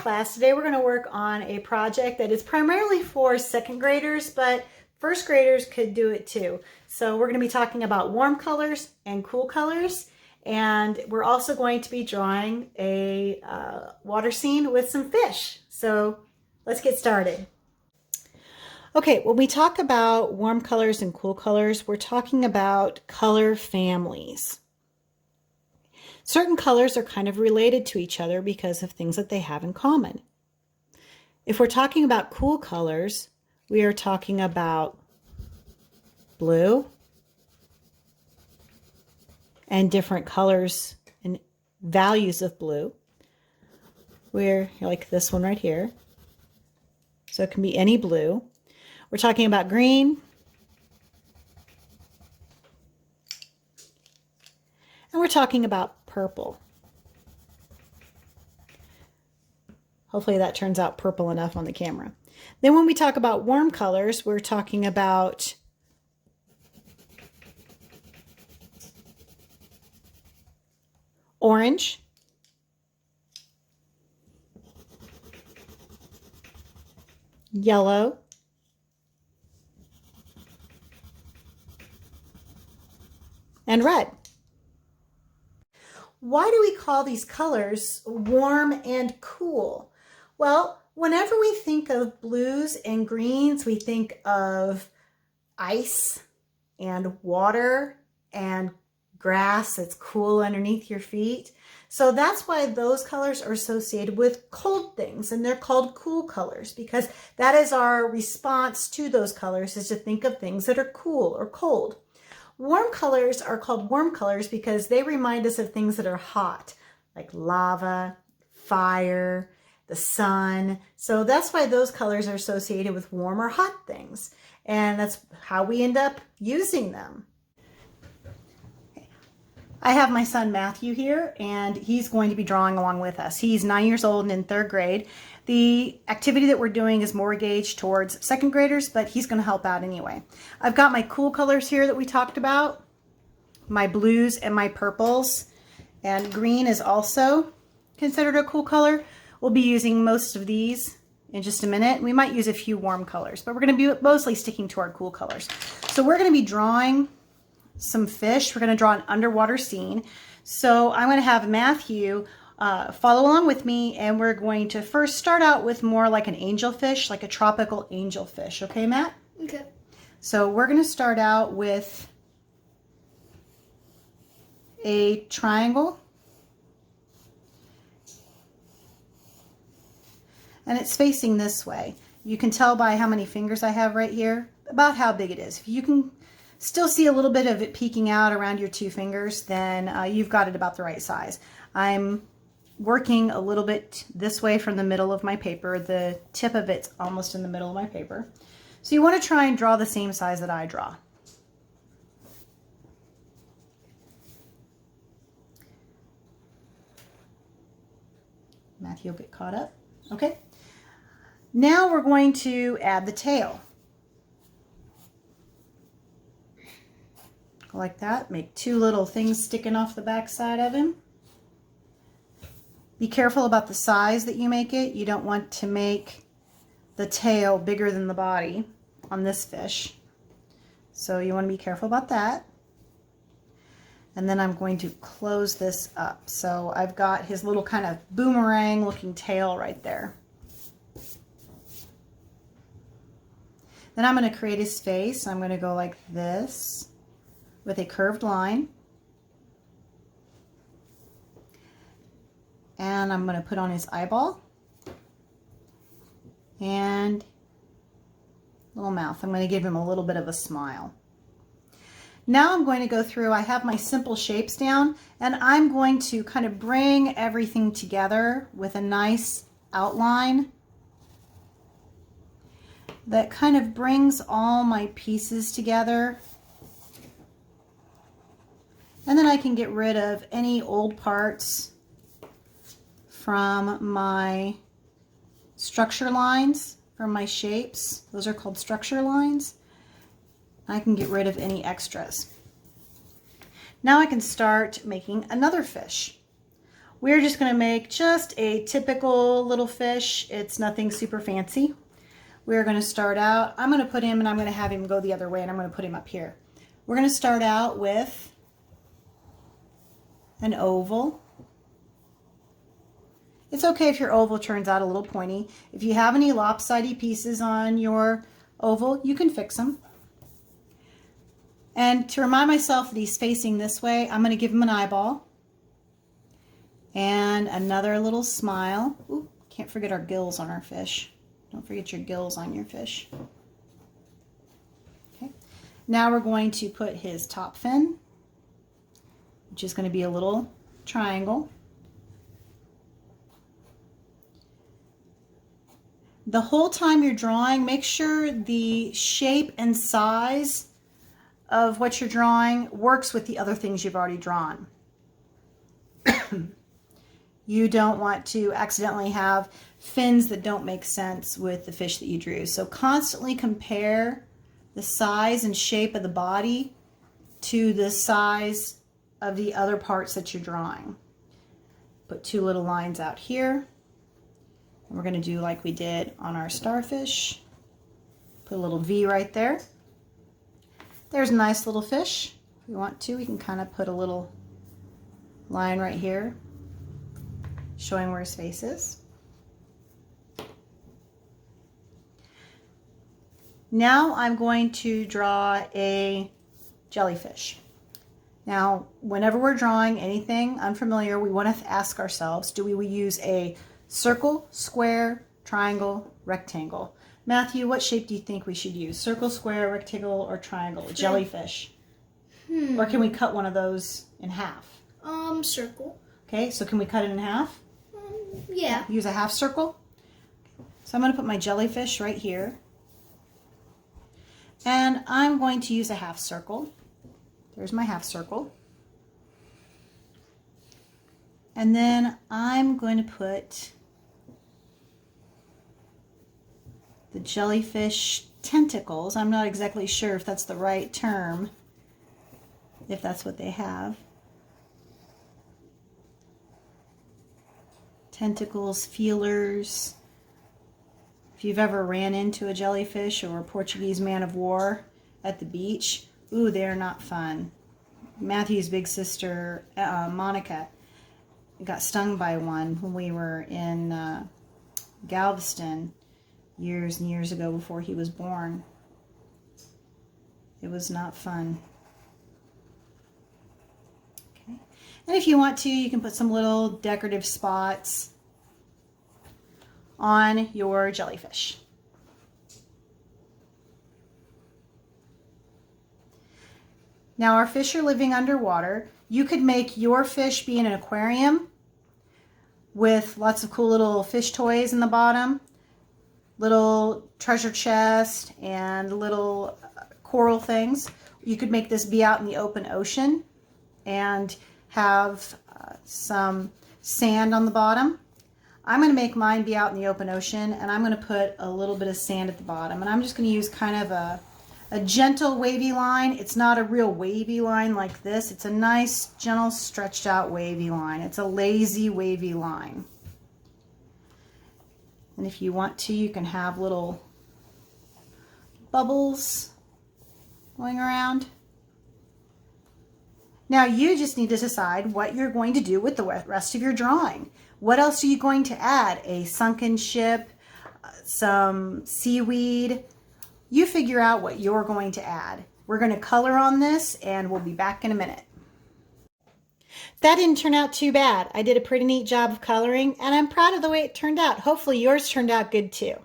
class. Today we're going to work on a project that is primarily for second graders, but first graders could do it too. So we're going to be talking about warm colors and cool colors, and we're also going to be drawing a water scene with some fish. So let's get started. Okay, when we talk about warm colors and cool colors, we're talking about color families. Certain colors are kind of related to each other because of things that they have in common. If we're talking about cool colors, we are talking about blue and different colors and values of blue. We're like this one right here. So it can be any blue. We're talking about green. And we're talking about purple. Hopefully that turns out purple enough on the camera. Then when we talk about warm colors, we're talking about orange, yellow, and red. Why do we call these colors warm and cool? Well, whenever we think of blues and greens, we think of ice and water and grass that's cool underneath your feet. So that's why those colors are associated with cold things, and they're called cool colors, because that is our response to those colors, is to think of things that are cool or cold. Warm colors are called warm colors because they remind us of things that are hot, like lava, fire, the sun. So that's why those colors are associated with warm or hot things. And that's how we end up using them. I have my son Matthew here, and he's going to be drawing along with us. He's 9 years old and in third grade. The activity that we're doing is more gauged towards second graders, but he's going to help out anyway. I've got my cool colors here that we talked about, my blues and my purples, and green is also considered a cool color. We'll be using most of these in just a minute. We might use a few warm colors, but we're going to be mostly sticking to our cool colors. So we're going to be drawing some fish. We're going to draw an underwater scene. So I'm going to have Matthew follow along with me, and we're going to first start out with more like an angelfish, like a tropical angelfish. Okay, Matt? Okay. So we're going to start out with a triangle. And it's facing this way. You can tell by how many fingers I have right here about how big it is. If you can still see a little bit of it peeking out around your 2 fingers, then you've got it about the right size. I'm working a little bit this way from the middle of my paper. The tip of it's almost in the middle of my paper. So you want to try and draw the same size that I draw. Matthew will get caught up. Okay. Now we're going to add the tail. Like that. Make 2 little things sticking off the back side of him. Be careful about the size that you make it. You don't want to make the tail bigger than the body on this fish. So you want to be careful about that. And then I'm going to close this up. So I've got his little kind of boomerang looking tail right there. Then I'm going to create his face. I'm going to go like this with a curved line. And I'm going to put on his eyeball and little mouth. I'm going to give him a little bit of a smile. Now I'm going to go through, I have my simple shapes down, and I'm going to kind of bring everything together with a nice outline that kind of brings all my pieces together. And then I can get rid of any old parts from my structure lines, from my shapes. Those are called structure lines. I can get rid of any extras. Now I can start making another fish. We're just going to make just a typical little fish. It's nothing super fancy. We're going to start out, I'm going to put him, and I'm going to have him go the other way, and I'm going to put him up here. We're going to start out with an oval. It's okay if your oval turns out a little pointy. If you have any lopsided pieces on your oval, you can fix them. And to remind myself that he's facing this way, I'm going to give him an eyeball. And another little smile. Ooh, can't forget our gills on our fish. Don't forget your gills on your fish. Okay. Now we're going to put his top fin, which is going to be a little triangle. The whole time you're drawing, make sure the shape and size of what you're drawing works with the other things you've already drawn. You don't want to accidentally have fins that don't make sense with the fish that you drew. So constantly compare the size and shape of the body to the size of the other parts that you're drawing. Put two little lines out here. And we're going to do like we did on our starfish. Put a little V right there. There's a nice little fish. If we want to, we can kind of put a little line right here showing where his face is. Now I'm going to draw a jellyfish. Now, whenever we're drawing anything unfamiliar, we want to ask ourselves, do we use a circle, square, triangle, rectangle? Matthew, what shape do you think we should use? Circle, square, rectangle, or triangle? Jellyfish. Or can we cut one of those in half? Circle. Okay, so can we cut it in half? Yeah. Use a half circle. So I'm going to put my jellyfish right here. And I'm going to use a half circle. There's my half circle. And then I'm going to put the jellyfish tentacles. I'm not exactly sure if that's the right term, if that's what they have. Tentacles, feelers. If you've ever ran into a jellyfish or a Portuguese man of war at the beach, ooh, they're not fun. Matthew's big sister, Monica, got stung by one when we were in Galveston years and years ago before he was born. It was not fun. Okay. And if you want to, you can put some little decorative spots on your jellyfish. Now our fish are living underwater. You could make your fish be in an aquarium with lots of cool little fish toys in the bottom, little treasure chest, and little coral things. You could make this be out in the open ocean and have some sand on the bottom. I'm going to make mine be out in the open ocean, and I'm going to put a little bit of sand at the bottom. And I'm just going to use kind of a gentle wavy line. It's not a real wavy line like this. It's a nice, gentle, stretched out wavy line. It's a lazy wavy line. And if you want to, you can have little bubbles going around. Now you just need to decide what you're going to do with the rest of your drawing. What else are you going to add? A sunken ship, some seaweed. You figure out what you're going to add. We're going to color on this, and we'll be back in a minute. That didn't turn out too bad. I did a pretty neat job of coloring, and I'm proud of the way it turned out. Hopefully yours turned out good too.